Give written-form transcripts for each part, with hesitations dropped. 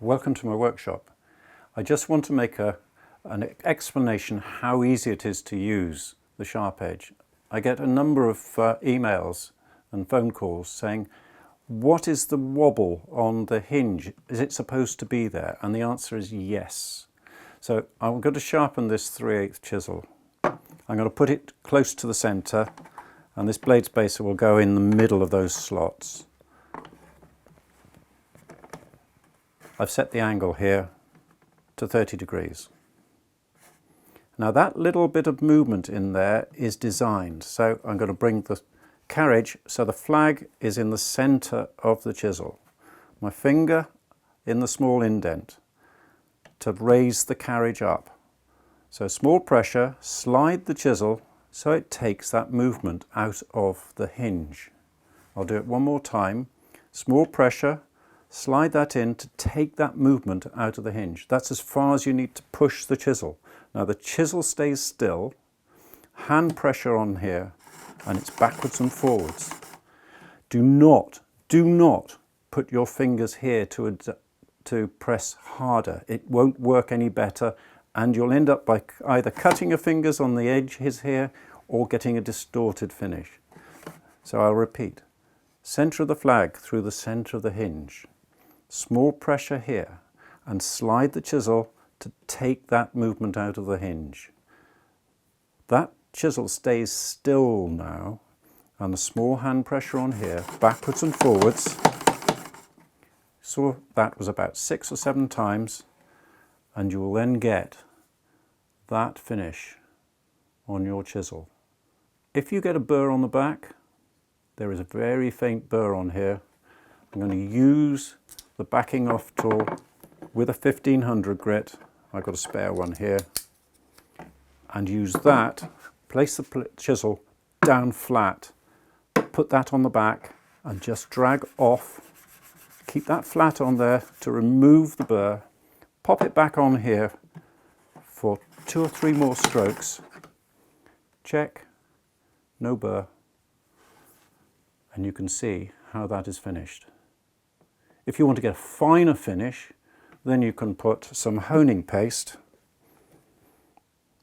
Welcome to my workshop. I just want to make an explanation how easy it is to use the SharpEdge. I get a number of emails and phone calls saying, what is the wobble on the hinge? Is it supposed to be there? And the answer is yes. So I'm going to sharpen this 3/8 chisel. I'm going to put it close to the center, and this blade spacer will go in the middle of those slots. I've set the angle here to 30 degrees. Now that little bit of movement in there is designed, so I'm going to bring the carriage so the flag is in the center of the chisel. My finger in the small indent to raise the carriage up. So small pressure, slide the chisel so it takes that movement out of the hinge. I'll do it one more time. Small pressure, slide that in to take that movement out of the hinge. That's as far as you need to push the chisel. Now the chisel stays still, hand pressure on here, and it's backwards and forwards. Do not put your fingers here to press harder. It won't work any better, and you'll end up by either cutting your fingers on the edges here or getting a distorted finish. So I'll repeat. Center of the flag through the center of the hinge. Small pressure here, and slide the chisel to take that movement out of the hinge. That chisel stays still now, and the small hand pressure on here, backwards and forwards. So that was about 6 or 7 times, and you will then get that finish on your chisel. If you get a burr on the back, there is a very faint burr on here. I'm going to use the backing off tool with a 1500 grit. I've got a spare one here, and use that, place the chisel down flat, put that on the back and just drag off. Keep that flat on there to remove the burr, pop it back on here for 2 or 3 more strokes. Check, no burr, and you can see how that is finished. If you want to get a finer finish, then you can put some honing paste.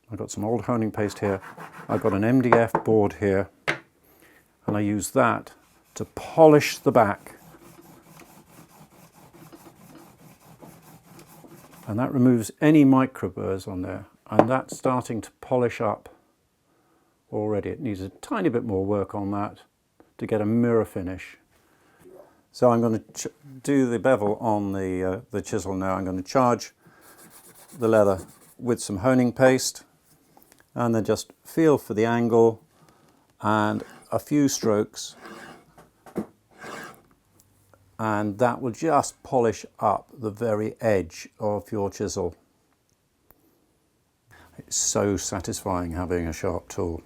I've got some old honing paste here. I've got an MDF board here, and I use that to polish the back. And that removes any micro burrs on there, and that's starting to polish up already. It needs a tiny bit more work on that to get a mirror finish. So I'm going to do the bevel on the chisel now. I'm going to charge the leather with some honing paste, and then just feel for the angle and a few strokes, and that will just polish up the very edge of your chisel. It's so satisfying having a sharp tool.